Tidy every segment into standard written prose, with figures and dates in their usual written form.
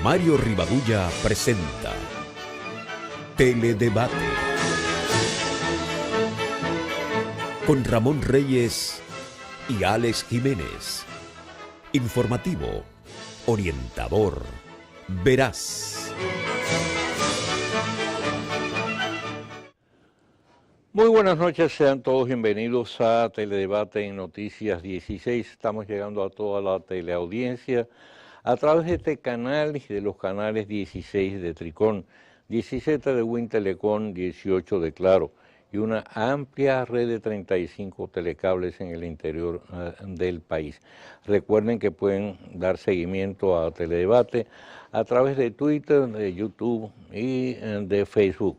Mario Rivadulla presenta Teledebate con Ramón Reyes y Alex Jiménez. Informativo, orientador, veraz. Muy buenas noches, sean todos bienvenidos a Teledebate en Noticias 16. Estamos llegando a toda la teleaudiencia a través de este canal y de los canales 16 de Tricón, 17 de Wintelecom, 18 de Claro y una amplia red de 35 telecables en el interior del país. Recuerden que pueden dar seguimiento a Teledebate a través de Twitter, de YouTube y de Facebook.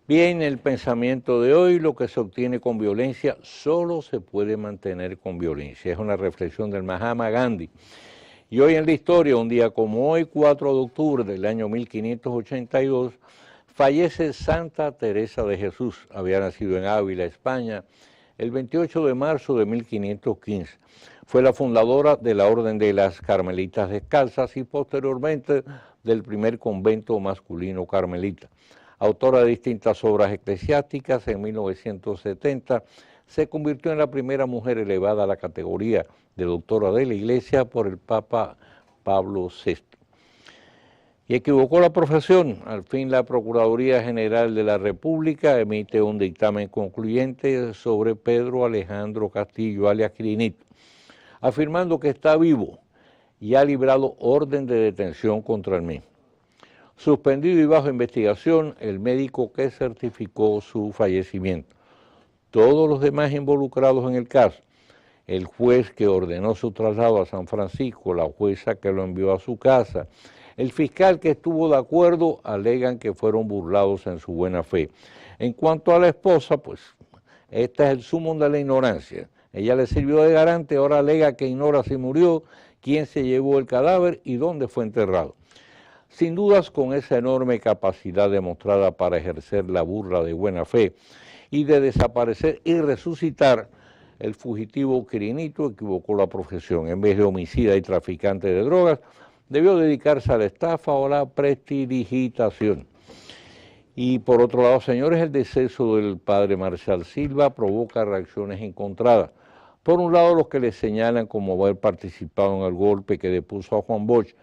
Bien, el pensamiento de hoy: lo que se obtiene con violencia solo se puede mantener con violencia. Es una reflexión del Mahatma Gandhi. Y hoy en la historia, un día como hoy, 4 de octubre del año 1582, fallece Santa Teresa de Jesús. Había nacido en Ávila, España, el 28 de marzo de 1515. Fue la fundadora de la Orden de las Carmelitas Descalzas y posteriormente del primer convento masculino carmelita. Autora de distintas obras eclesiásticas, en 1970 se convirtió en la primera mujer elevada a la categoría de doctora de la Iglesia por el Papa Pablo VI. Y equivocó la profesión. Al fin, la Procuraduría General de la República emite un dictamen concluyente sobre Pedro Alejandro Castillo, alias Quirinito, afirmando que está vivo y ha librado orden de detención contra el mismo. Suspendido y bajo investigación el médico que certificó su fallecimiento. Todos los demás involucrados en el caso, el juez que ordenó su traslado a San Francisco, la jueza que lo envió a su casa, el fiscal que estuvo de acuerdo, alegan que fueron burlados en su buena fe. En cuanto a la esposa, pues este es el sumum de la ignorancia. Ella le sirvió de garante, ahora alega que ignora si murió, quién se llevó el cadáver y dónde fue enterrado. Sin dudas, con esa enorme capacidad demostrada para ejercer la burla de buena fe y de desaparecer y resucitar, el fugitivo Quirinito equivocó la profesión. En vez de homicida y traficante de drogas, debió dedicarse a la estafa o la prestidigitación. Y por otro lado, señores, el deceso del padre Marcial Silva provoca reacciones encontradas. Por un lado, los que le señalan como haber participado en el golpe que depuso a Juan Bosch,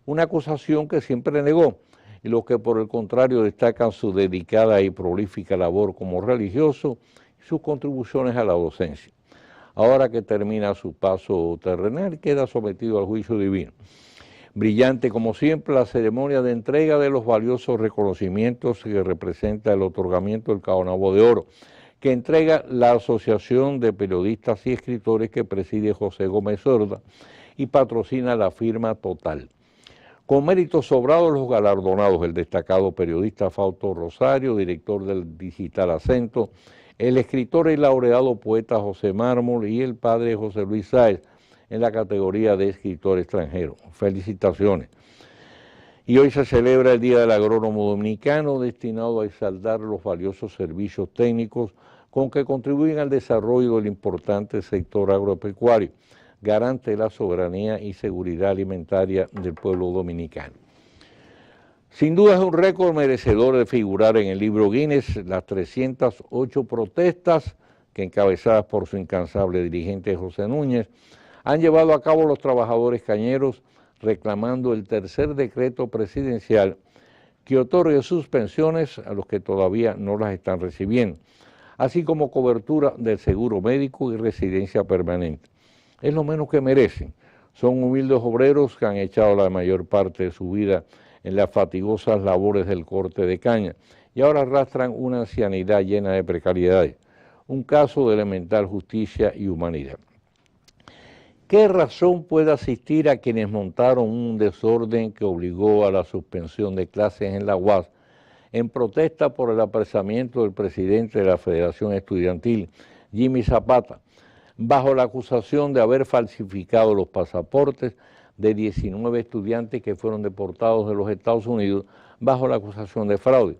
una acusación que siempre negó, y los que por el contrario destacan su dedicada y prolífica labor como religioso y sus contribuciones a la docencia. Ahora que termina su paso terrenal, queda sometido al juicio divino. Brillante como siempre la ceremonia de entrega de los valiosos reconocimientos que representa el otorgamiento del Caonabo de Oro, que entrega la Asociación de Periodistas y Escritores que preside José Gómez Sorda y patrocina la firma Total. Con méritos sobrados los galardonados: el destacado periodista Fausto Rosario, director del digital Acento, el escritor y laureado poeta José Mármol y el padre José Luis Sáez en la categoría de escritor extranjero. Felicitaciones. Y hoy se celebra el Día del Agrónomo Dominicano, destinado a exaltar los valiosos servicios técnicos con que contribuyen al desarrollo del importante sector agropecuario, garante de la soberanía y seguridad alimentaria del pueblo dominicano. Sin duda es un récord merecedor de figurar en el libro Guinness las 308 protestas que, encabezadas por su incansable dirigente José Núñez, han llevado a cabo los trabajadores cañeros reclamando el tercer decreto presidencial que otorgue suspensiones a los que todavía no las están recibiendo, así como cobertura del seguro médico y residencia permanente. Es lo menos que merecen. Son humildes obreros que han echado la mayor parte de su vida en las fatigosas labores del corte de caña y ahora arrastran una ancianidad llena de precariedades. Un caso de elemental justicia y humanidad. ¿Qué razón puede asistir a quienes montaron un desorden que obligó a la suspensión de clases en la UAS en protesta por el apresamiento del presidente de la Federación Estudiantil, Jimmy Zapata, bajo la acusación de haber falsificado los pasaportes de 19 estudiantes que fueron deportados de los Estados Unidos bajo la acusación de fraude?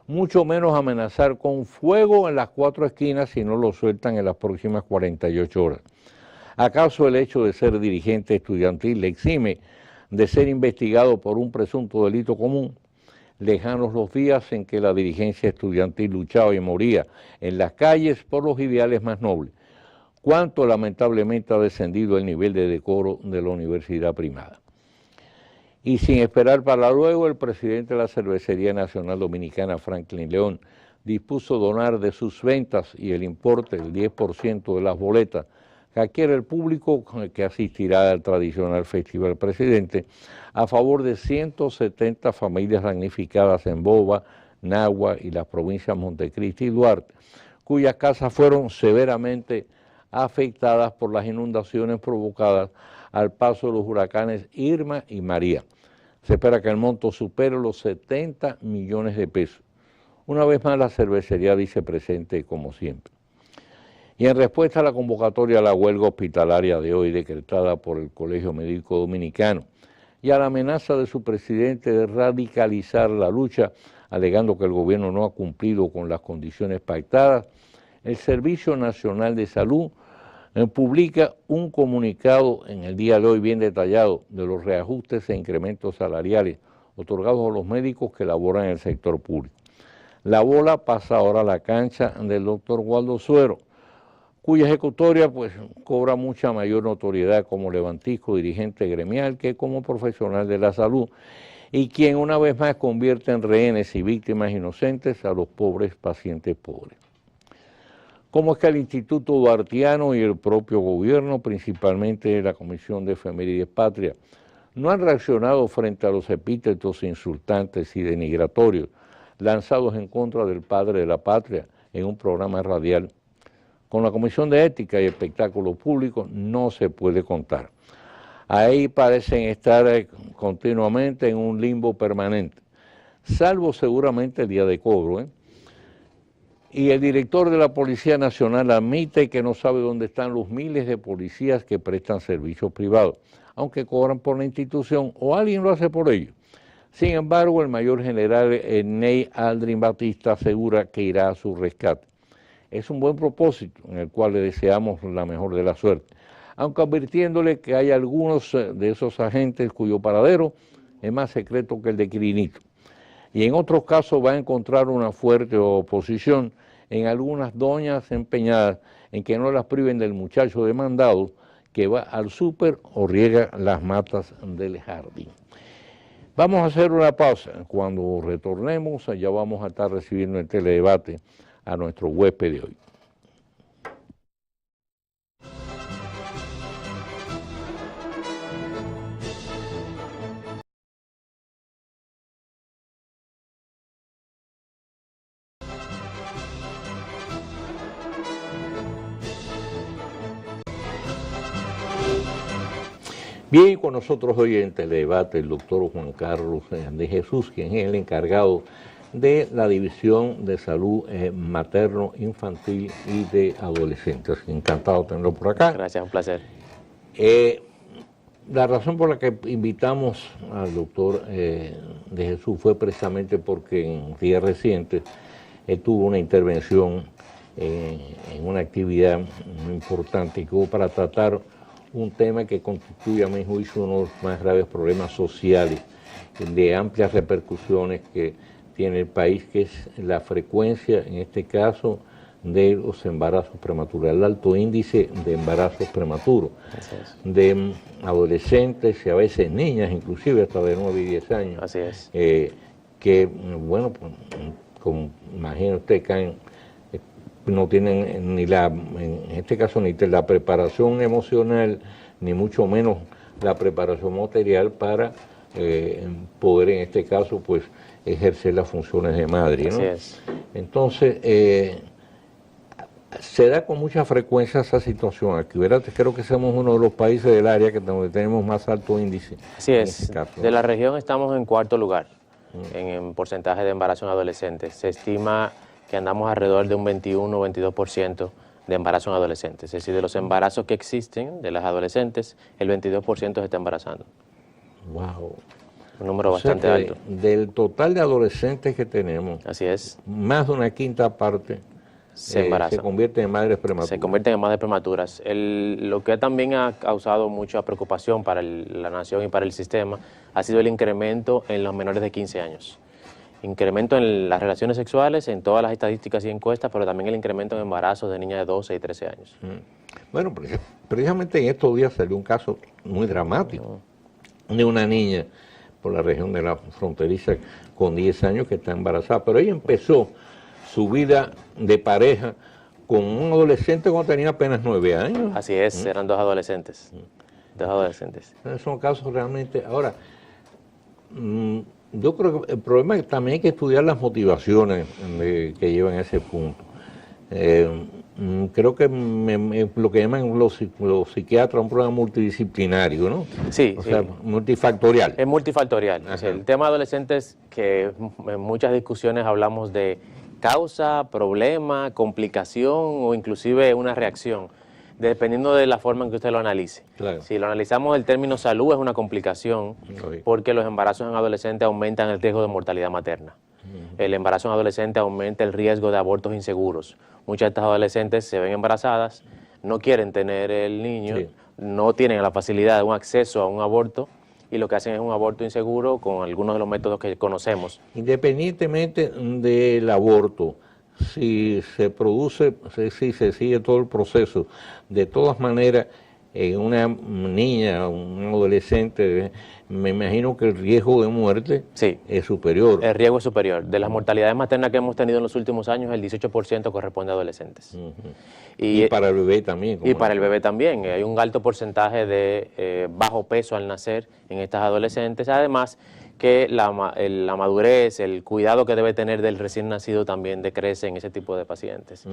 Mucho menos amenazar con fuego en las 4 esquinas si no lo sueltan en las próximas 48 horas. ¿Acaso el hecho de ser dirigente estudiantil le exime de ser investigado por un presunto delito común. Lejanos los días en que la dirigencia estudiantil luchaba y moría en las calles por los ideales más nobles. Cuánto lamentablemente ha descendido el nivel de decoro de la universidad primada. Y sin esperar para luego, el presidente de la Cervecería Nacional Dominicana, Franklin León, dispuso donar de sus ventas y el importe del 10% de las boletas que adquiere el público que asistirá al tradicional Festival Presidente a favor de 170 familias damnificadas en Boba, Nagua y las provincias Montecristi y Duarte, cuyas casas fueron severamente afectadas por las inundaciones provocadas al paso de los huracanes Irma y María. Se espera que el monto supere los 70 millones de pesos. Una vez más la cervecería dice presente como siempre. Y en respuesta a la convocatoria a la huelga hospitalaria de hoy decretada por el Colegio Médico Dominicano y a la amenaza de su presidente de radicalizar la lucha, alegando que el gobierno no ha cumplido con las condiciones pactadas, el Servicio Nacional de Salud publica un comunicado en el día de hoy bien detallado de los reajustes e incrementos salariales otorgados a los médicos que laboran en el sector público. La bola pasa ahora a la cancha del doctor Waldo Suero, cuya ejecutoria pues cobra mucha mayor notoriedad como levantisco dirigente gremial que como profesional de la salud, y quien una vez más convierte en rehenes y víctimas inocentes a los pobres pacientes pobres. ¿Cómo es que el Instituto Duartiano y el propio gobierno, principalmente la Comisión de Efemérides Patria, no han reaccionado frente a los epítetos insultantes y denigratorios lanzados en contra del padre de la patria en un programa radial? Con la Comisión de Ética y Espectáculos Públicos no se puede contar. Ahí parecen estar continuamente en un limbo permanente, salvo seguramente el día de cobro, Y el director de la Policía Nacional admite que no sabe dónde están los miles de policías que prestan servicios privados, aunque cobran por la institución o alguien lo hace por ellos. Sin embargo, el mayor general Ney Aldrin Batista asegura que irá a su rescate. Es un buen propósito en el cual le deseamos la mejor de la suerte, aunque advirtiéndole que hay algunos de esos agentes cuyo paradero es más secreto que el de Quirinito. Y en otros casos va a encontrar una fuerte oposición en algunas doñas empeñadas en que no las priven del muchacho demandado que va al súper o riega las matas del jardín. Vamos a hacer una pausa. Cuando retornemos, ya vamos a estar recibiendo el teledebate a nuestro huésped de hoy. Bien, con nosotros hoy en Teledebate el doctor Juan Carlos de Jesús, quien es el encargado de la División de Salud Materno, Infantil y de Adolescentes. Encantado de tenerlo por acá. Gracias, un placer. La razón por la que invitamos al doctor de Jesús fue precisamente porque en días recientes él tuvo una intervención en una actividad muy importante que hubo para tratar un tema que constituye, a mi juicio, uno de los más graves problemas sociales de amplias repercusiones que tiene el país, que es la frecuencia, en este caso, de los embarazos prematuros, el alto índice de embarazos prematuros, de adolescentes y a veces niñas, inclusive hasta de 9 y 10 años. Así es. Que, bueno, pues, como imagina usted, no tienen ni en este caso ni la preparación emocional, ni mucho menos la preparación material para poder en este caso pues ejercer las funciones de madre, ¿no? Así es. Entonces, se da con mucha frecuencia esa situación aquí, ¿verdad? Creo que somos uno de los países del área donde tenemos más alto índice. Así es. Este caso, ¿no? De la región estamos en cuarto lugar en porcentaje de embarazo en adolescentes. Se estima que andamos alrededor de un 21 o 22% de embarazo en adolescentes. Es decir, de los embarazos que existen de las adolescentes, el 22% se está embarazando. ¡Wow! Un número bastante alto. Del total de adolescentes que tenemos, así es, más de una quinta parte se embarazan. Se convierten en madres prematuras. Se convierten en madres prematuras. Lo que también ha causado mucha preocupación para la nación y para el sistema ha sido el incremento en los menores de 15 años. Incremento en las relaciones sexuales, en todas las estadísticas y encuestas, pero también el incremento en embarazos de niñas de 12 y 13 años. Bueno, precisamente en estos días salió un caso muy dramático de una niña por la región de la fronteriza con 10 años que está embarazada, pero ella empezó su vida de pareja con un adolescente cuando tenía apenas 9 años. Así es, eran dos adolescentes. Dos adolescentes. Son casos realmente... Ahora, yo creo que el problema es que también hay que estudiar las motivaciones que llevan a ese punto. Creo que lo que llaman los psiquiatras un problema multidisciplinario, ¿no? Sí, o sea, multifactorial. Es multifactorial. O sea, el tema adolescentes, que en muchas discusiones hablamos de causa, problema, complicación o inclusive una reacción, dependiendo de la forma en que usted lo analice. Claro. Si lo analizamos el término salud, es una complicación, porque los embarazos en adolescentes aumentan el riesgo de mortalidad materna. El embarazo en adolescente aumenta el riesgo de abortos inseguros. Muchas de estas adolescentes se ven embarazadas, no quieren tener el niño, no tienen la facilidad de un acceso a un aborto y lo que hacen es un aborto inseguro con algunos de los métodos que conocemos. Independientemente del aborto, si se produce, si se sigue todo el proceso, de todas maneras, en una niña, un adolescente, me imagino que el riesgo de muerte es superior. El riesgo es superior. De las mortalidades maternas que hemos tenido en los últimos años, el 18% corresponde a adolescentes. Y para el bebé también. Y para el bebé también. Hay un alto porcentaje de bajo peso al nacer en estas adolescentes. Además, que la madurez, el cuidado que debe tener del recién nacido también decrece en ese tipo de pacientes.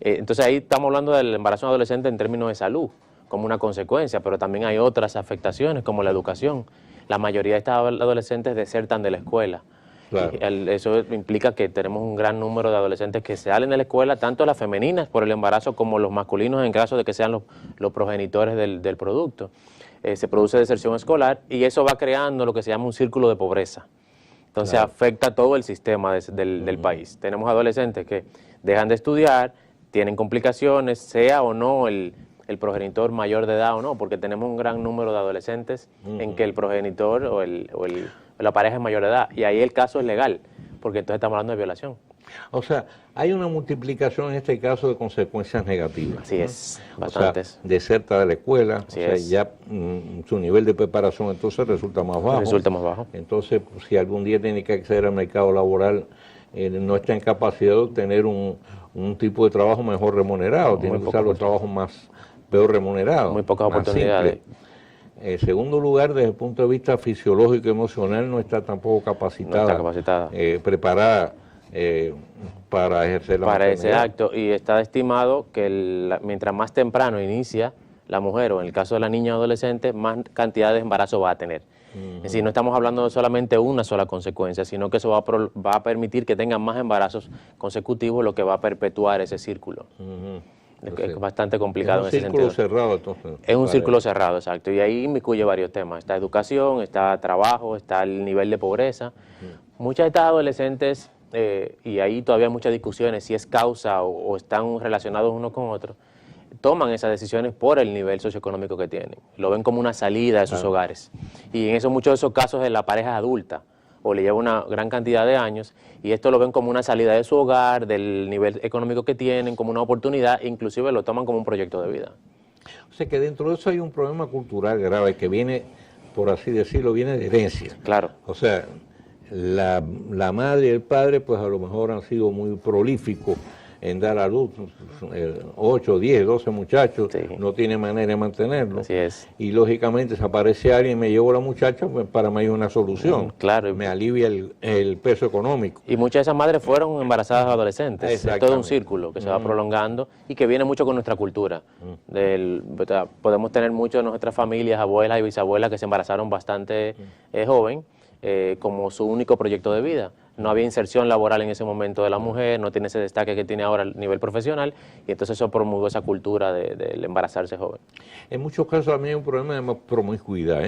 Entonces ahí estamos hablando del embarazo adolescente en términos de salud, como una consecuencia, pero también hay otras afectaciones como la educación. La mayoría de estas adolescentes desertan de la escuela. Claro. Eso implica que tenemos un gran número de adolescentes que salen de la escuela, tanto las femeninas por el embarazo como los masculinos en caso de que sean los progenitores del producto. Se produce deserción escolar y eso va creando lo que se llama un círculo de pobreza. Entonces afecta todo el sistema del país. Tenemos adolescentes que dejan de estudiar, tienen complicaciones, sea o no el progenitor mayor de edad o no, porque tenemos un gran número de adolescentes en que el progenitor o la pareja es mayor de edad, y ahí el caso es legal, porque entonces estamos hablando de violación. O sea, hay una multiplicación en este caso de consecuencias negativas. Así es, bastantes. O sea, deserta de la escuela, Así o sea, es. ya su nivel de preparación entonces resulta más bajo. Resulta más bajo. Entonces, si algún día tiene que acceder al mercado laboral, no está en capacidad de obtener un tipo de trabajo mejor remunerado, tiene que usar los trabajos peor remunerados. Muy pocas oportunidades. En segundo lugar, desde el punto de vista fisiológico y emocional, no está tampoco capacitada, no está capacitada. Preparada para ejercer la maternidad. Ese acto, y está estimado que mientras más temprano inicia la mujer, o en el caso de la niña o adolescente, más cantidad de embarazo va a tener. Es decir, no estamos hablando de solamente una sola consecuencia, sino que eso va a permitir que tengan más embarazos consecutivos, lo que va a perpetuar ese círculo. Entonces, es bastante complicado en ese sentido. Es un círculo cerrado, entonces. Es un círculo cerrado, exacto. Y ahí incluye varios temas. Está educación, está trabajo, está el nivel de pobreza. Muchas de estas adolescentes, y ahí todavía hay muchas discusiones, si es causa o están relacionados unos con otros, toman esas decisiones por el nivel socioeconómico que tienen. Lo ven como una salida de sus hogares. Y en muchos de esos casos la pareja es adulta o le lleva una gran cantidad de años, y esto lo ven como una salida de su hogar, del nivel económico que tienen, como una oportunidad, e inclusive lo toman como un proyecto de vida. O sea que dentro de eso hay un problema cultural grave que viene, por así decirlo, viene de herencia. Claro. O sea, la madre y el padre pues a lo mejor han sido muy prolíficos en dar a luz 8, 10, 12 muchachos, no tiene manera de mantenerlo. Así es. Y lógicamente si aparece alguien y me llevo a la muchacha, pues para mí es una solución. Claro. Me alivia el peso económico. Y muchas de esas madres fueron embarazadas adolescentes. Es todo un círculo que se va prolongando y que viene mucho con nuestra cultura. Podemos tener muchos de nuestras familias, abuelas y bisabuelas que se embarazaron bastante joven, como su único proyecto de vida. No había inserción laboral en ese momento de la mujer, no tiene ese destaque que tiene ahora a nivel profesional, y entonces eso promulgó esa cultura del embarazarse joven. En muchos casos también hay un problema de promiscuidad,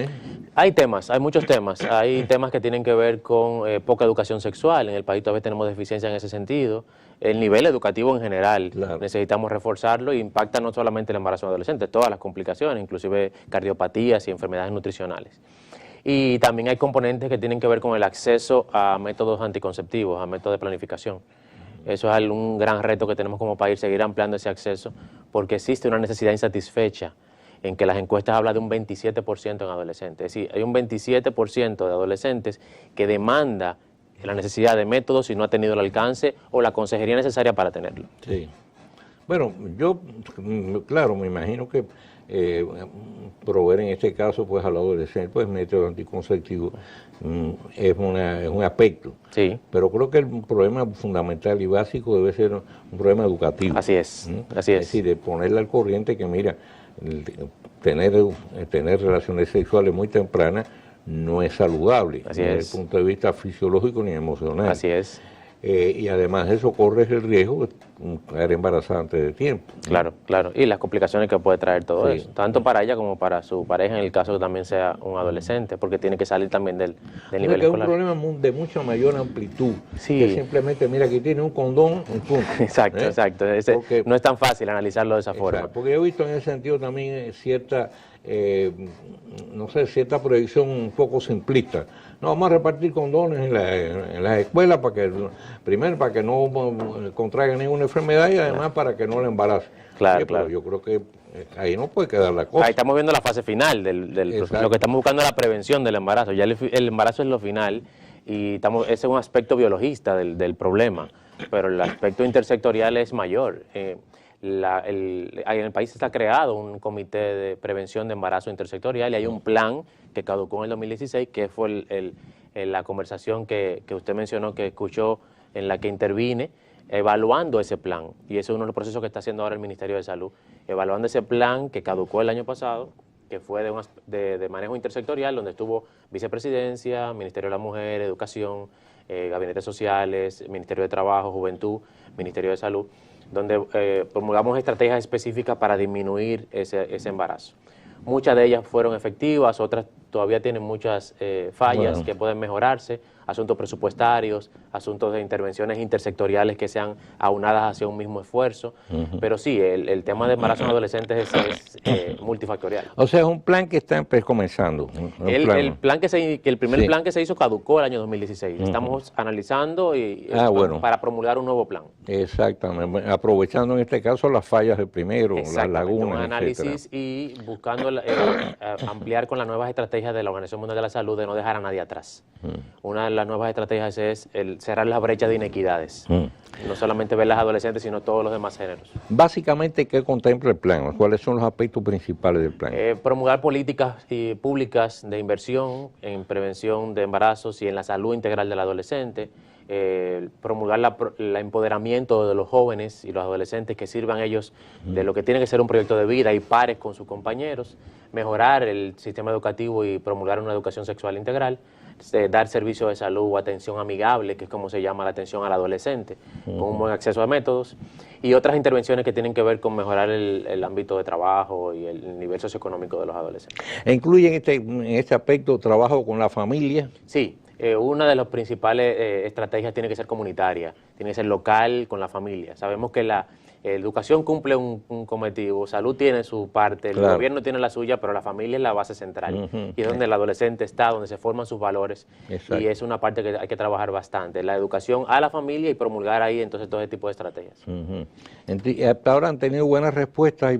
Hay muchos temas. Hay temas que tienen que ver con poca educación sexual. En el país todavía tenemos deficiencia en ese sentido. El nivel educativo en general, Claro. necesitamos reforzarlo, e impacta no solamente el embarazo de adolescentes, todas las complicaciones, inclusive cardiopatías y enfermedades nutricionales. Y también hay componentes que tienen que ver con el acceso a métodos anticonceptivos, a métodos de planificación. Eso es un gran reto que tenemos como país, seguir ampliando ese acceso, porque existe una necesidad insatisfecha en que las encuestas hablan de un 27% en adolescentes. Es decir, hay un 27% de adolescentes que demanda la necesidad de métodos y no ha tenido el alcance o la consejería necesaria para tenerlo. Sí. Bueno, yo, claro, me imagino que proveer en este caso pues al adolescente pues método anticonceptivo es un aspecto. Sí. Pero creo que el problema fundamental y básico debe ser un problema educativo. Así es, así es. Es decir, de ponerle al corriente que mira, tener relaciones sexuales muy tempranas no es saludable Así desde es. el punto de vista fisiológico ni emocional. Así es. Y además eso corre el riesgo de caer embarazada antes de tiempo. Claro, claro. Y las complicaciones que puede traer todo Sí. eso, tanto para ella como para su pareja, en el caso que también sea un adolescente, porque tiene que salir también del nivel Es un escolar. problema de mucha mayor amplitud. Sí. Que simplemente, mira, aquí tiene un condón, un punto. Exacto, exacto. Porque- no es tan fácil analizarlo de esa forma. Exacto, porque yo he visto en ese sentido también cierta, no sé, cierta proyección un poco simplista. No, vamos a repartir condones en las escuelas primero para que no contraigan ninguna enfermedad y además para que no le embarace. Claro, Oye, pero claro. yo creo que ahí no puede quedar la cosa. Ahí estamos viendo la fase final del Exacto. lo que estamos buscando es la prevención del embarazo. Ya el embarazo es lo final y ese es un aspecto biologista del problema, pero el aspecto intersectorial es mayor. En el país está creado un comité de prevención de embarazo intersectorial y hay un plan que caducó en el 2016, que fue la conversación que usted mencionó, que escuchó, en la que intervine, evaluando ese plan. Y ese es uno de los procesos que está haciendo ahora el Ministerio de Salud, evaluando ese plan que caducó el año pasado, que fue de manejo intersectorial, donde estuvo Vicepresidencia, Ministerio de la Mujer, Educación, Gabinetes Sociales, Ministerio de Trabajo, Juventud, Ministerio de Salud, donde promulgamos estrategias específicas para disminuir ese embarazo. Muchas de ellas fueron efectivas, otras todavía tienen muchas fallas Bueno. que pueden mejorarse, asuntos presupuestarios, asuntos de intervenciones intersectoriales que sean aunadas hacia un mismo esfuerzo, pero sí, el tema de embarazo en adolescentes es multifactorial. O sea, es un plan que está comenzando. El primer Sí. plan que se hizo caducó el año 2016. Estamos analizando Bueno. para promulgar un nuevo plan. Exactamente, aprovechando en este caso las fallas del primero, las Exactamente, lagunas, un análisis etcétera. y buscando ampliar con las nuevas estrategias de la Organización Mundial de la Salud de no dejar a nadie atrás. Una de las nuevas estrategias es cerrar las brechas de inequidades. No solamente ver las adolescentes, sino todos los demás géneros. Básicamente, ¿qué contempla el plan? ¿Cuáles son los aspectos principales del plan? Promulgar políticas públicas de inversión en prevención de embarazos y en la salud integral del adolescente, promulgar el empoderamiento de los jóvenes y los adolescentes, que sirvan ellos de lo que tiene que ser un proyecto de vida y pares con sus compañeros, mejorar el sistema educativo y promulgar una educación sexual integral, dar servicio de salud o atención amigable, que es como se llama la atención al adolescente, con un buen acceso a métodos, y otras intervenciones que tienen que ver con mejorar el ámbito de trabajo y el nivel socioeconómico de los adolescentes. ¿Incluye en este aspecto trabajo con la familia? Sí, una de las principales estrategias tiene que ser comunitaria, tiene que ser local con la familia. Sabemos que la educación cumple un cometido, salud tiene su parte, el Claro. gobierno tiene la suya, pero la familia es la base central. Y es donde el adolescente está, donde se forman sus valores. Exacto. Y es una parte que hay que trabajar bastante. La educación a la familia y promulgar ahí entonces todo ese tipo de estrategias. Hasta ahora han tenido buenas respuestas,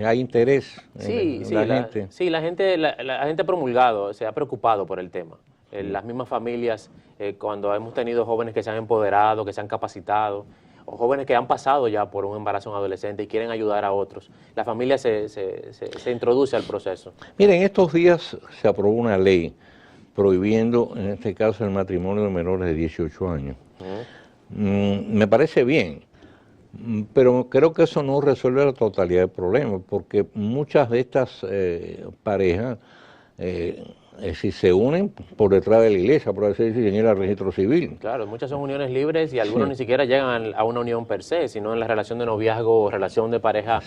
hay interés Sí, en sí, la gente. sí, la gente ha promulgado, se ha preocupado por el tema. Las mismas familias, cuando hemos tenido jóvenes que se han empoderado, que se han capacitado, o jóvenes que han pasado ya por un embarazo en adolescente y quieren ayudar a otros, la familia se introduce al proceso. Miren, estos días se aprobó una ley prohibiendo, en este caso, el matrimonio de menores de 18 años. Me parece bien, pero creo que eso no resuelve la totalidad del problema, porque muchas de estas parejas si se unen por detrás de la iglesia, por así decir, en el registro civil. Claro, muchas son uniones libres y algunos ni siquiera llegan a una unión per se, sino en la relación de noviazgo o relación de pareja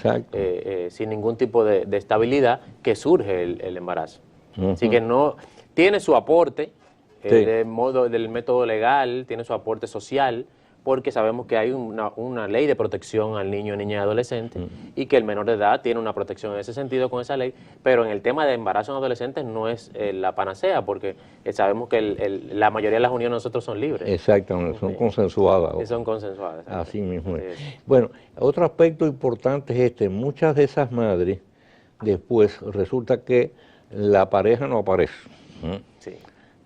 sin ningún tipo de estabilidad que surge el embarazo. Así que no tiene su aporte Sí. del método legal, tiene su aporte social, porque sabemos que hay una ley de protección al niño, niña y adolescente, y que el menor de edad tiene una protección en ese sentido con esa ley, pero en el tema de embarazo en adolescentes no es la panacea, porque sabemos que la mayoría de las uniones nosotros son libres. Exactamente, son consensuadas. Son consensuadas. Así mismo es. Sí. Bueno, otro aspecto importante es muchas de esas madres, después resulta que la pareja no aparece. Sí.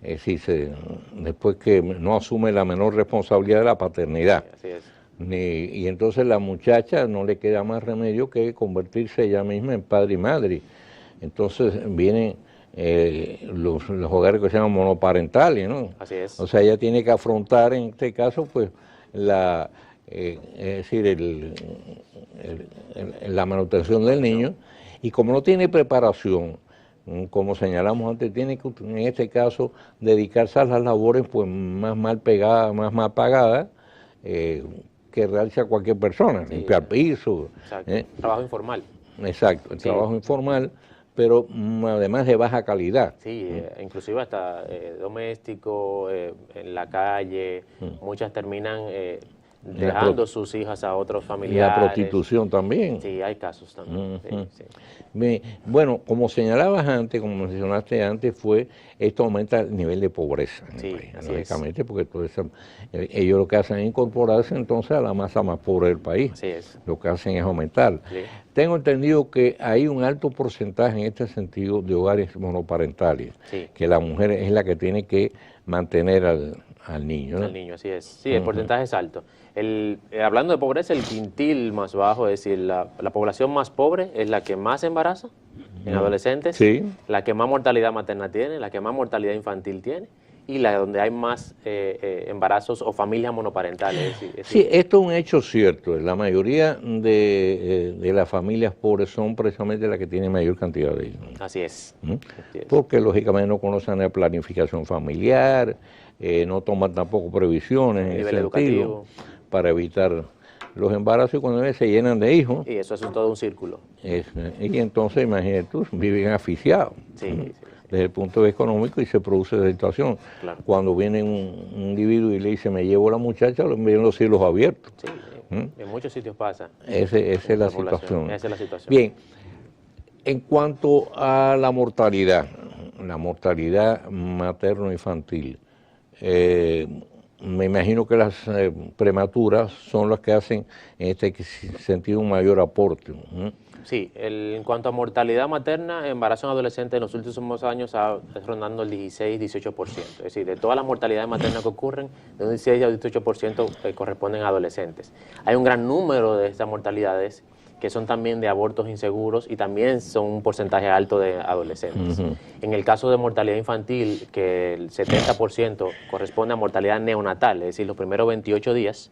Es decir, después que no asume la menor responsabilidad de la paternidad. Así es. Y entonces la muchacha no le queda más remedio que convertirse ella misma en padre y madre. Entonces vienen los hogares que se llaman monoparentales, ¿no? Así es. O sea, ella tiene que afrontar en este caso, pues, es decir, la manutención del niño, y como no tiene preparación, como señalamos antes, tiene que en este caso dedicarse a las labores pues más mal pagadas que realiza cualquier persona, Sí, limpiar piso. Exacto. Trabajo informal. Exacto, el Sí. trabajo informal, pero además de baja calidad. Sí, inclusive hasta doméstico, en la calle, muchas terminan dejando sus hijas a otros Y familiares. la prostitución también. Sí, hay casos también. Ujú. Sí. Bueno, como señalabas antes, como mencionaste antes, esto aumenta el nivel de pobreza en el Sí, país, así lógicamente, porque ellos lo que hacen es incorporarse entonces a la masa más pobre del país. Así es. Lo que hacen es aumentar. Sí. Tengo entendido que hay un alto porcentaje en este sentido de hogares monoparentales, Sí. que la mujer es la que tiene que mantener al niño, ¿no? Al niño, así es. Sí, el porcentaje es alto. Hablando de pobreza, el quintil más bajo, es decir, la población más pobre es la que más embaraza en adolescentes, Sí. la que más mortalidad materna tiene, la que más mortalidad infantil tiene, y la donde hay más embarazos o familias monoparentales. Sí, esto es un hecho cierto. La mayoría de las familias pobres son precisamente las que tienen mayor cantidad de hijos. Así es. Así es. Porque lógicamente no conocen la planificación familiar, no toman tampoco previsiones en ese Nivel sentido educativo. para evitar los embarazos, y cuando se llenan de hijos, Y eso es todo un círculo. y entonces imagínate tú, viven asfixiados. Sí. Desde el punto de vista económico, y se produce esa situación. Claro. Cuando viene un individuo y le dice, me llevo a la muchacha, lo envían los cielos abiertos. Sí, en muchos sitios pasa. Esa es la población, situación. esa es la situación. Bien, en cuanto a la mortalidad materno-infantil, me imagino que las prematuras son las que hacen en este sentido un mayor aporte. Sí, en cuanto a mortalidad materna, embarazo en adolescentes en los últimos años está rondando el 16-18%. Es decir, de todas las mortalidades maternas que ocurren, de un 16 al 18% corresponden a adolescentes. Hay un gran número de estas mortalidades que son también de abortos inseguros y también son un porcentaje alto de adolescentes. En el caso de mortalidad infantil, que el 70% corresponde a mortalidad neonatal, es decir, los primeros 28 días,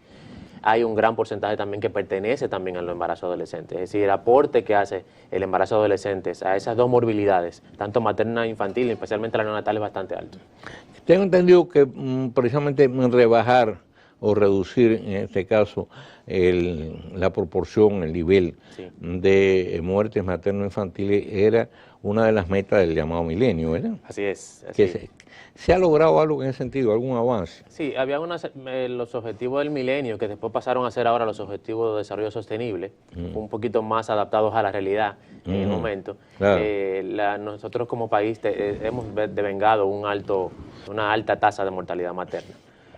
hay un gran porcentaje también que pertenece también a los embarazos adolescentes. Es decir, el aporte que hace el embarazo de adolescentes a esas dos morbilidades, tanto materna e infantil, especialmente la neonatal, es bastante alto. Tengo entendido que precisamente rebajar o reducir, en este caso, la proporción, el nivel de muertes materno-infantiles era una de las metas del llamado milenio, ¿verdad? Así es. ¿Se ha logrado algo en ese sentido, algún avance? Sí, había los objetivos del milenio que después pasaron a ser ahora los objetivos de desarrollo sostenible, un poquito más adaptados a la realidad en el momento. Claro. Nosotros como país hemos devengado una alta tasa de mortalidad materna.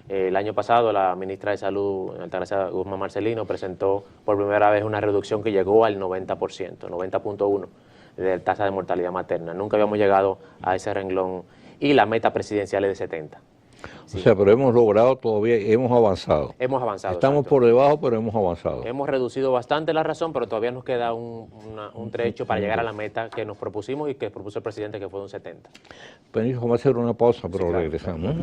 El año pasado la ministra de Salud, Altagracia Guzmán Marcelino, presentó por primera vez una reducción que llegó al 90%, 90.1% de tasa de mortalidad materna. Nunca habíamos llegado a ese renglón y la meta presidencial es de 70%. Sí. O sea, pero hemos logrado todavía, hemos avanzado. Hemos avanzado. Estamos exacto. por debajo, pero hemos avanzado. Hemos reducido bastante la razón, pero todavía nos queda un trecho para llegar a la meta que nos propusimos y que propuso el presidente, que fue de un 70%. Pero vamos a hacer una pausa, pero claro, regresamos.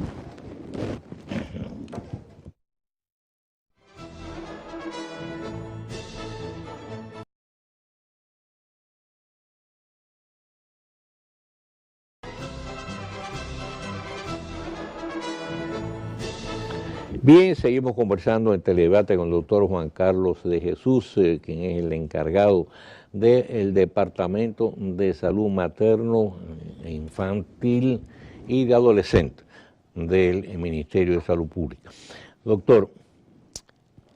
Bien, seguimos conversando en Teledebate con el doctor Juan Carlos de Jesús, quien es el encargado del Departamento de Salud Materno, Infantil y de Adolescente del Ministerio de Salud Pública. Doctor,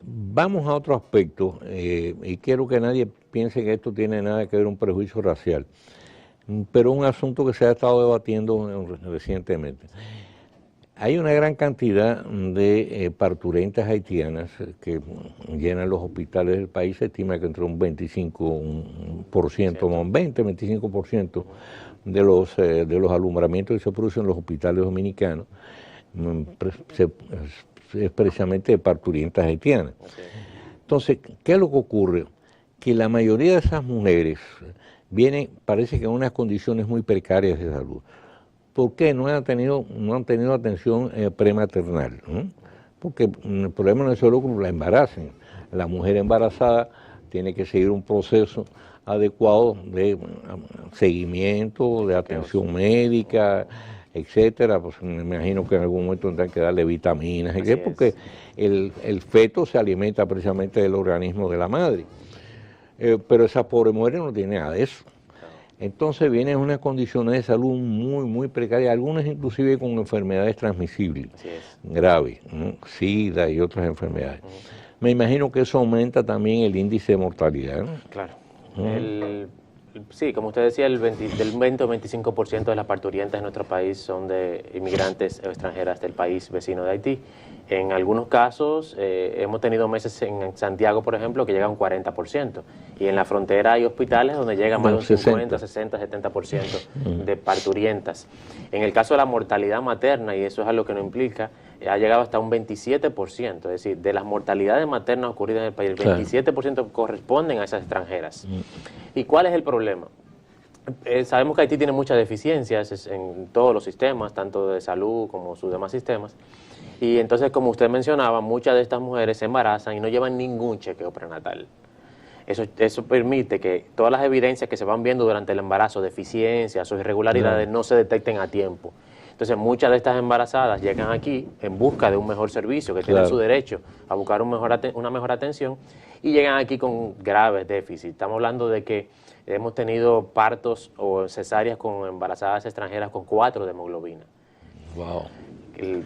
vamos a otro aspecto, y quiero que nadie piense que esto tiene nada que ver con un prejuicio racial, pero un asunto que se ha estado debatiendo recientemente. Hay una gran cantidad de parturientas haitianas que llenan los hospitales del país. Se estima que entre un 25%, un 20-25% de los alumbramientos que se producen en los hospitales dominicanos es precisamente de parturientas haitianas. Entonces, ¿qué es lo que ocurre? Que la mayoría de esas mujeres vienen, parece que en unas condiciones muy precarias de salud. ¿Por qué no han tenido atención prematernal? Porque el problema no es solo que la embaracen. La mujer embarazada tiene que seguir un proceso adecuado de seguimiento, de atención médica, etcétera. Pues me imagino que en algún momento tendrán que darle vitaminas, porque el feto se alimenta precisamente del organismo de la madre. Pero esa pobre mujer no tiene nada de eso. Entonces vienen unas condiciones de salud muy, muy precarias, algunas inclusive con enfermedades transmisibles graves, ¿no? SIDA y otras enfermedades. Me imagino que eso aumenta también el índice de mortalidad, ¿no? Claro. Sí, como usted decía, del 20 o 25% de las parturientas en nuestro país son de inmigrantes extranjeras del país vecino de Haití. En algunos casos hemos tenido meses en Santiago, por ejemplo, que llega a un 40%. Y en la frontera hay hospitales donde llega más de un 50, 60, 70% de parturientas. En el caso de la mortalidad materna, y eso es algo que no implica, ha llegado hasta un 27%. Es decir, de las mortalidades maternas ocurridas en el país, el 27% corresponden a esas extranjeras. ¿Y cuál es el problema? Sabemos que Haití tiene muchas deficiencias en todos los sistemas, tanto de salud como sus demás sistemas. Y entonces, como usted mencionaba, muchas de estas mujeres se embarazan y no llevan ningún chequeo prenatal. Eso permite que todas las evidencias que se van viendo durante el embarazo, deficiencias o irregularidades, no se detecten a tiempo. Entonces, muchas de estas embarazadas llegan aquí en busca de un mejor servicio, que tienen su derecho a buscar una mejor atención, y llegan aquí con graves déficits. Estamos hablando de que hemos tenido partos o cesáreas con embarazadas extranjeras con 4 de hemoglobina. Wow.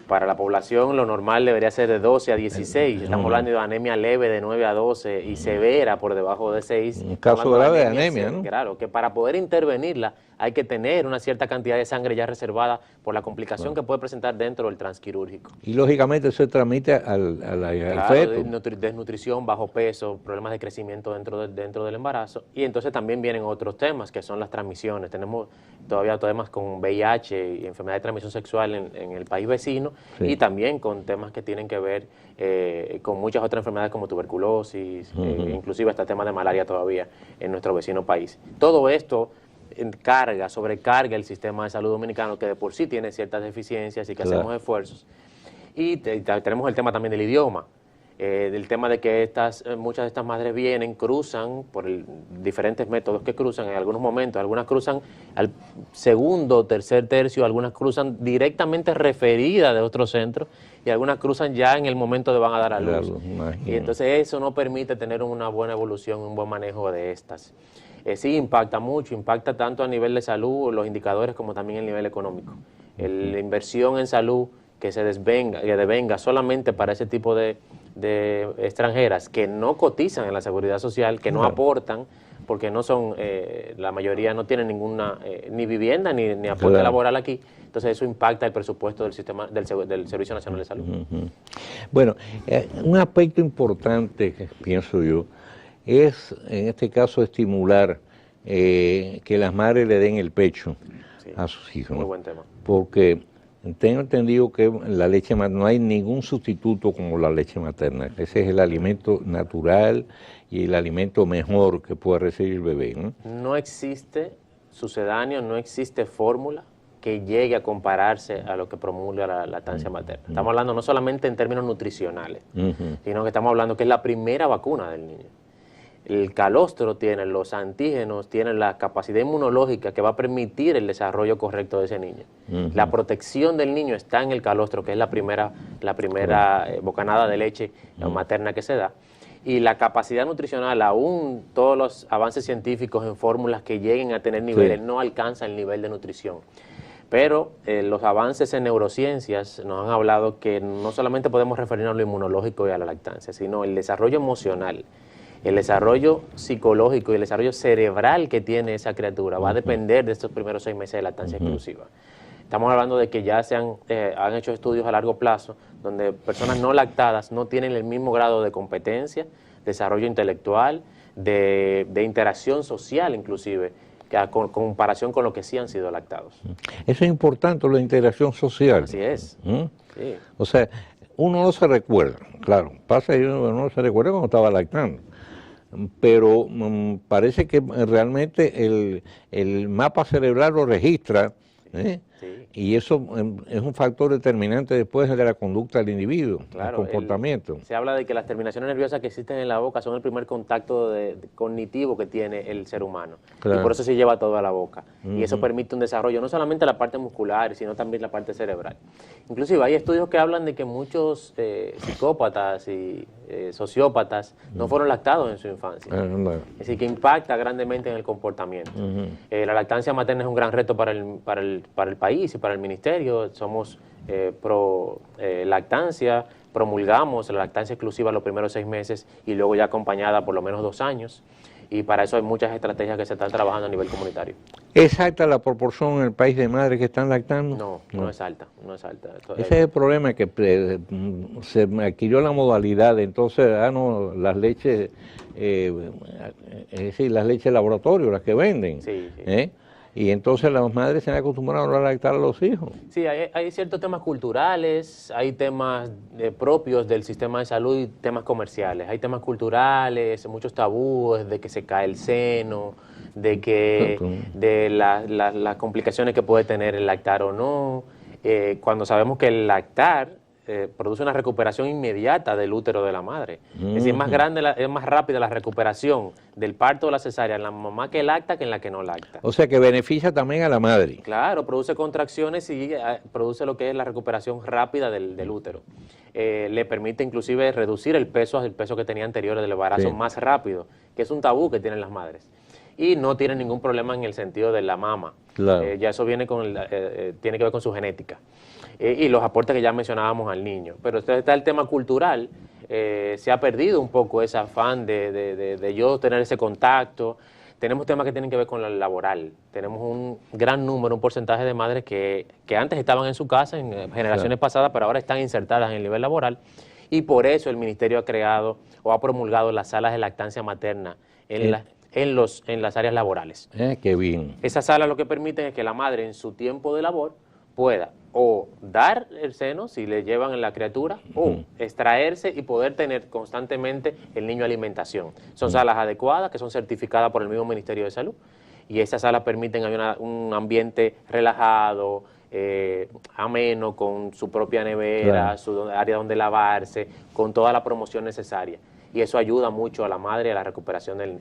Para la población lo normal debería ser de 12 a 16. Estamos hablando de anemia leve de 9 a 12 y severa por debajo de 6. Un caso grave de anemia, ¿no? Claro, que para poder intervenirla hay que tener una cierta cantidad de sangre ya reservada por la complicación que puede presentar dentro del transquirúrgico. Y lógicamente eso se transmite al feto. Desnutrición, bajo peso, problemas de crecimiento dentro del embarazo. Y entonces también vienen otros temas que son las transmisiones. Tenemos todavía temas con VIH y enfermedad de transmisión sexual en el país vecino, y también con temas que tienen que ver con muchas otras enfermedades como tuberculosis, inclusive hasta temas de malaria todavía en nuestro vecino país. Todo esto sobrecarga el sistema de salud dominicano, que de por sí tiene ciertas deficiencias y que hacemos esfuerzos. Y tenemos el tema también del idioma, del tema de que muchas de estas madres cruzan por diferentes métodos que cruzan en algunos momentos. Algunas cruzan al segundo, tercer tercio, algunas cruzan directamente referidas de otro centro y algunas cruzan ya en el momento de van a dar a luz. Y entonces eso no permite tener una buena evolución, un buen manejo de estas. Sí impacta mucho, impacta tanto a nivel de salud, los indicadores, como también a nivel económico. La inversión en salud que devenga solamente para ese tipo de extranjeras que no cotizan en la seguridad social, que no aportan, porque no son, la mayoría no tienen ninguna, ni vivienda ni aporte laboral aquí. Entonces eso impacta el presupuesto del sistema del Servicio Nacional de Salud. Bueno, un aspecto importante que pienso yo es, en este caso, estimular que las madres le den el pecho a sus hijos. Muy buen tema. Porque tengo entendido que la leche materna, no hay ningún sustituto como la leche materna. Ese es el alimento natural y el alimento mejor que puede recibir el bebé, ¿no? No existe sucedáneo, no existe fórmula que llegue a compararse a lo que promulga la lactancia materna. Estamos hablando no solamente en términos nutricionales, sino que estamos hablando que es la primera vacuna del niño. El calostro tiene los antígenos, tiene la capacidad inmunológica que va a permitir el desarrollo correcto de ese niño. La protección del niño está en el calostro, que es la primera bocanada de leche materna que se da. y la capacidad nutricional, aún todos los avances científicos en fórmulas que lleguen a tener niveles, no alcanza el nivel de nutrición. Pero los avances en neurociencias nos han hablado que no solamente podemos referirnos a lo inmunológico y a la lactancia, sino el desarrollo emocional, el desarrollo psicológico y el desarrollo cerebral que tiene esa criatura va a depender de estos primeros 6 meses de lactancia exclusiva. Estamos hablando de que ya han hecho estudios a largo plazo donde personas no lactadas no tienen el mismo grado de competencia, desarrollo intelectual, de interacción social inclusive, con comparación con lo que sí han sido lactados. Eso es importante, la interacción social. Así es. Sí. O sea, uno no se recuerda, claro, pasa y uno no se recuerda cuando estaba lactando, pero parece que realmente el mapa cerebral lo registra, ¿eh? Sí. Y eso es un factor determinante después de la conducta del individuo, Claro, el comportamiento. Se habla de que las terminaciones nerviosas que existen en la boca son el primer contacto cognitivo que tiene el ser humano. Claro. Y por eso se lleva todo a la boca. Y eso permite un desarrollo, no solamente la parte muscular, sino también la parte cerebral. Inclusive hay estudios que hablan de que muchos psicópatas y sociópatas no fueron lactados en su infancia. Es decir, que impacta grandemente en el comportamiento. La lactancia materna es un gran reto para el país y para el ministerio. Somos pro lactancia, promulgamos la lactancia exclusiva los primeros 6 meses y luego ya acompañada por lo menos 2 años. Y para eso hay muchas estrategias que se están trabajando a nivel comunitario. ¿Es alta la proporción en el país de madres que están lactando? No es alta, no es alta. Ese es el problema, que se adquirió la modalidad, entonces las leches, es decir, las leches de laboratorio, las que venden. Sí, sí. Y entonces las madres se han acostumbrado a lactar a los hijos. Sí, hay ciertos temas culturales, hay temas propios del sistema de salud y temas comerciales. Hay temas culturales, muchos tabúes de que se cae el seno, de las complicaciones que puede tener el lactar o no. Cuando sabemos que el lactar produce una recuperación inmediata del útero de la madre. Es decir, es más rápida la recuperación del parto o la cesárea en la mamá que lacta que en la que no lacta. O sea que beneficia también a la madre. Claro, produce contracciones y produce lo que es la recuperación rápida del útero. Le permite inclusive reducir el peso que tenía anterior del embarazo más rápido, que es un tabú que tienen las madres. Y no tiene ningún problema en el sentido de la mama. Claro. Ya eso viene tiene que ver con su genética. Y los aportes que ya mencionábamos al niño. Pero está el tema cultural, se ha perdido un poco ese afán de yo tener ese contacto. Tenemos temas que tienen que ver con lo laboral. Tenemos un gran número, un porcentaje de madres que antes estaban en su casa, en generaciones pasadas, pero ahora están insertadas en el nivel laboral. Y por eso el Ministerio ha creado o ha promulgado las salas de lactancia materna en las áreas laborales. Qué bien. Esas salas lo que permiten es que la madre en su tiempo de labor pueda o dar el seno si le llevan en la criatura o extraerse y poder tener constantemente el niño alimentación. Son salas adecuadas que son certificadas por el mismo Ministerio de Salud y esas salas permiten un ambiente relajado, ameno, con su propia nevera, su área donde lavarse, con toda la promoción necesaria. Y eso ayuda mucho a la madre a la recuperación en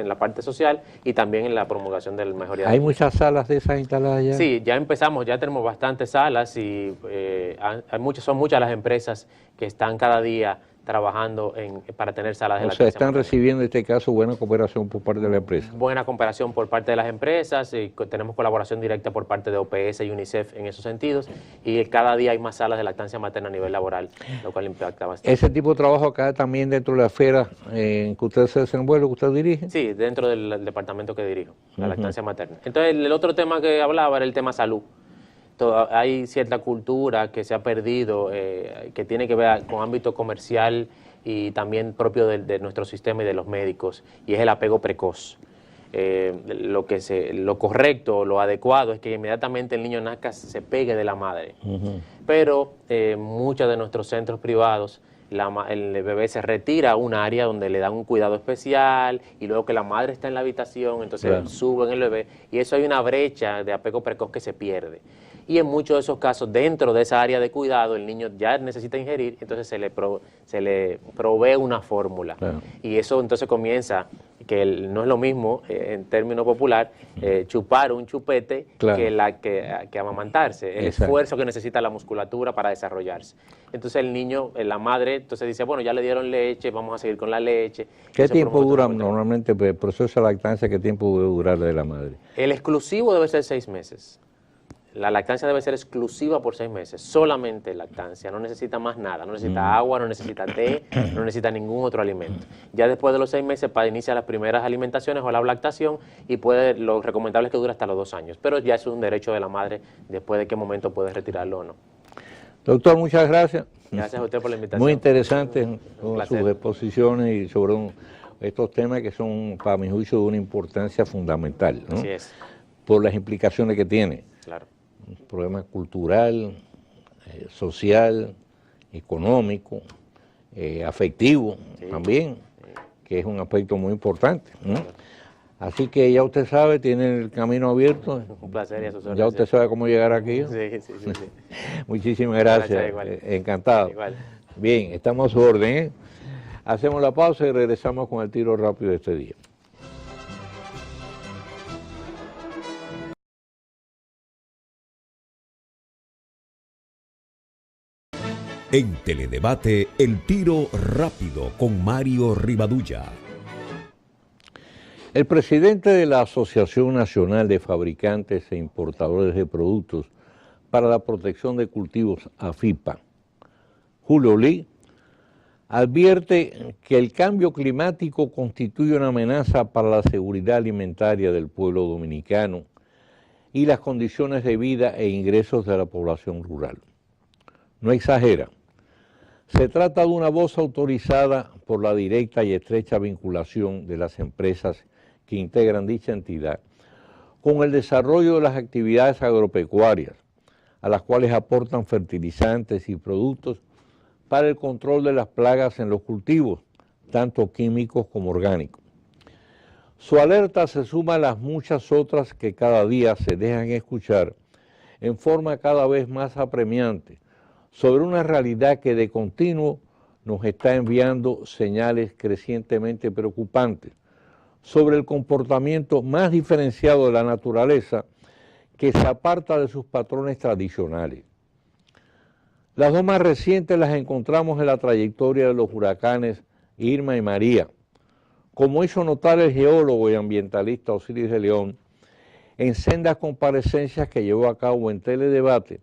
la parte social y también en la promulgación del mejoría. ¿Hay muchas salas de esas instaladas ya? Sí, ya empezamos, ya tenemos bastantes salas y son muchas las empresas que están cada día trabajando para tener salas de lactancia. O sea, están recibiendo en este caso buena cooperación por parte de la empresa. Buena cooperación por parte de las empresas, y tenemos colaboración directa por parte de OPS y UNICEF en esos sentidos, y cada día hay más salas de lactancia materna a nivel laboral, lo cual impacta bastante. ¿Ese tipo de trabajo acá también dentro de la esfera en que usted se desenvuelve, que usted dirige? Sí, dentro del departamento que dirijo, la lactancia materna. Entonces, el otro tema que hablaba era el tema salud. Hay cierta cultura que se ha perdido, que tiene que ver con ámbito comercial y también propio de nuestro sistema y de los médicos, y es el apego precoz. Lo correcto, lo adecuado es que inmediatamente el niño nazca se pegue de la madre. Pero muchos de nuestros centros privados, el bebé se retira a un área donde le dan un cuidado especial y luego que la madre está en la habitación, entonces suben el bebé y eso hay una brecha de apego precoz que se pierde. Y en muchos de esos casos, dentro de esa área de cuidado, el niño ya necesita ingerir, entonces se le provee una fórmula. Y eso entonces comienza que no es lo mismo, en término popular, chupar un chupete que amamantarse, el esfuerzo que necesita la musculatura para desarrollarse. Entonces el niño, la madre, entonces dice, bueno, ya le dieron leche, vamos a seguir con la leche. ¿Qué tiempo dura normalmente el proceso de lactancia? ¿Qué tiempo debe durar de la madre? El exclusivo debe ser 6 meses. La lactancia debe ser exclusiva por 6 meses, solamente lactancia, no necesita más nada, no necesita agua, no necesita té, no necesita ningún otro alimento. Ya después de los 6 meses para iniciar las primeras alimentaciones o la lactación y lo recomendable es que dure hasta los 2 años, pero ya es un derecho de la madre después de qué momento puede retirarlo o no. Doctor, muchas gracias. Gracias a usted por la invitación. Muy interesante sus exposiciones y sobre estos temas que son, para mi juicio, de una importancia fundamental, ¿no? Así es. Por las implicaciones que tiene. Claro. Un problema cultural, social, económico, afectivo también, que es un aspecto muy importante, ¿no? Así que ya usted sabe, tiene el camino abierto. Un placer y a sus órdenes. Ya usted sabe cómo llegar aquí. Sí. Muchísimas gracias. Encantado. Igual. Bien, estamos a su orden, ¿eh? Hacemos la pausa y regresamos con el tiro rápido de este día. En Teledebate, el tiro rápido con Mario Rivadulla. El presidente de la Asociación Nacional de Fabricantes e Importadores de Productos para la Protección de Cultivos, AFIPA, Julio Lee, advierte que el cambio climático constituye una amenaza para la seguridad alimentaria del pueblo dominicano y las condiciones de vida e ingresos de la población rural. No exagera. Se trata de una voz autorizada por la directa y estrecha vinculación de las empresas que integran dicha entidad con el desarrollo de las actividades agropecuarias, a las cuales aportan fertilizantes y productos para el control de las plagas en los cultivos, tanto químicos como orgánicos. Su alerta se suma a las muchas otras que cada día se dejan escuchar en forma cada vez más apremiante, sobre una realidad que de continuo nos está enviando señales crecientemente preocupantes sobre el comportamiento más diferenciado de la naturaleza que se aparta de sus patrones tradicionales. Las dos más recientes las encontramos en la trayectoria de los huracanes Irma y María, como hizo notar el geólogo y ambientalista Osiris de León en sendas comparecencias que llevó a cabo en Teledebate,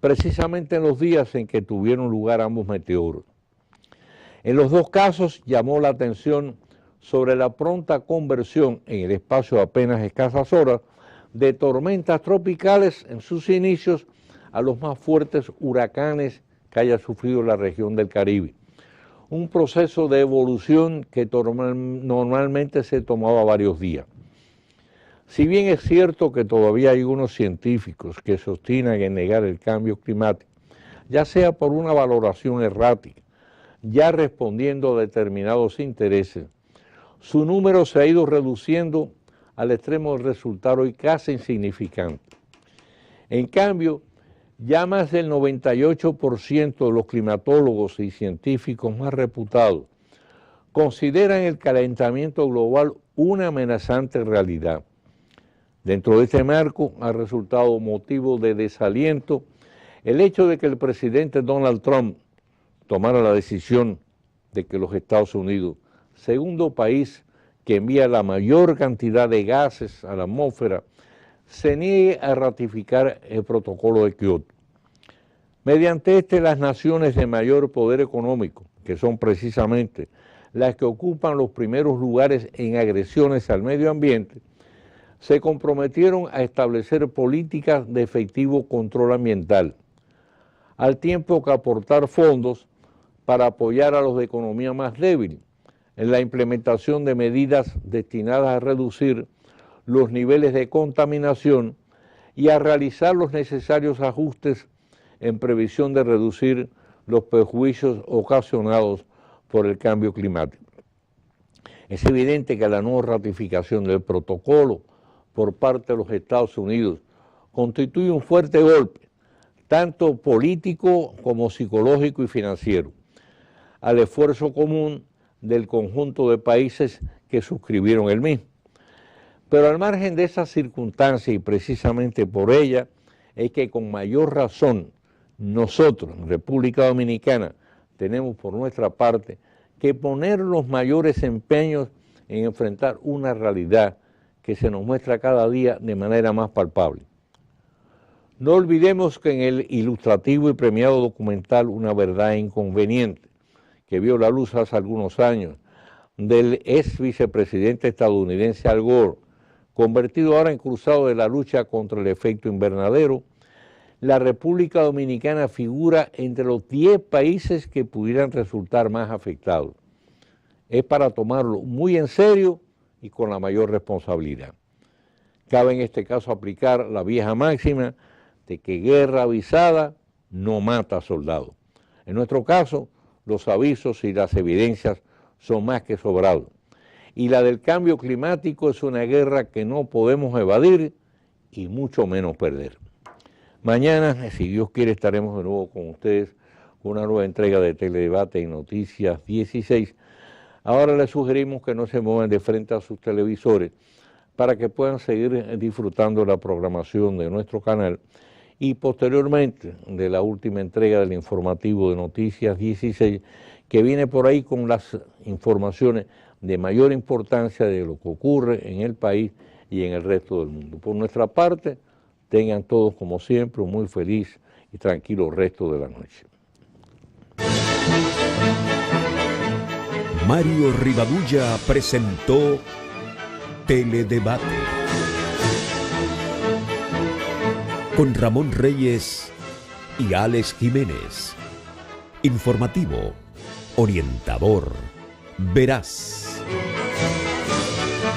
precisamente en los días en que tuvieron lugar ambos meteoros. En los dos casos llamó la atención sobre la pronta conversión en el espacio de apenas escasas horas de tormentas tropicales en sus inicios a los más fuertes huracanes que haya sufrido la región del Caribe. Un proceso de evolución que normalmente se tomaba varios días. Si bien es cierto que todavía hay unos científicos que se obstinan en negar el cambio climático, ya sea por una valoración errática, ya respondiendo a determinados intereses, su número se ha ido reduciendo al extremo de resultar hoy casi insignificante. En cambio, ya más del 98% de los climatólogos y científicos más reputados consideran el calentamiento global una amenazante realidad. Dentro de este marco ha resultado motivo de desaliento el hecho de que el presidente Donald Trump tomara la decisión de que los Estados Unidos, segundo país que envía la mayor cantidad de gases a la atmósfera, se niegue a ratificar el protocolo de Kioto. Mediante este, las naciones de mayor poder económico, que son precisamente las que ocupan los primeros lugares en agresiones al medio ambiente, se comprometieron a establecer políticas de efectivo control ambiental, al tiempo que aportar fondos para apoyar a los de economía más débil en la implementación de medidas destinadas a reducir los niveles de contaminación y a realizar los necesarios ajustes en previsión de reducir los perjuicios ocasionados por el cambio climático. Es evidente que la no ratificación del protocolo por parte de los Estados Unidos constituye un fuerte golpe, tanto político como psicológico y financiero, al esfuerzo común del conjunto de países que suscribieron el mismo. Pero al margen de esa circunstancia y precisamente por ella, es que con mayor razón nosotros, en República Dominicana, tenemos por nuestra parte que poner los mayores empeños en enfrentar una realidad que se nos muestra cada día de manera más palpable. No olvidemos que en el ilustrativo y premiado documental Una verdad inconveniente, que vio la luz hace algunos años, del ex vicepresidente estadounidense Al Gore, convertido ahora en cruzado de la lucha contra el efecto invernadero, la República Dominicana figura entre los 10 países que pudieran resultar más afectados. Es para tomarlo muy en serio y con la mayor responsabilidad. Cabe en este caso aplicar la vieja máxima de que guerra avisada no mata soldados. En nuestro caso, los avisos y las evidencias son más que sobrados. Y la del cambio climático es una guerra que no podemos evadir y mucho menos perder. Mañana, si Dios quiere, estaremos de nuevo con ustedes con una nueva entrega de Teledebate en Noticias 16. Ahora les sugerimos que no se muevan de frente a sus televisores para que puedan seguir disfrutando la programación de nuestro canal y posteriormente de la última entrega del informativo de Noticias 16, que viene por ahí con las informaciones de mayor importancia de lo que ocurre en el país y en el resto del mundo. Por nuestra parte, tengan todos, como siempre, un muy feliz y tranquilo resto de la noche. Mario Rivadulla presentó Teledebate con Ramón Reyes y Alex Jiménez. Informativo, orientador, veraz.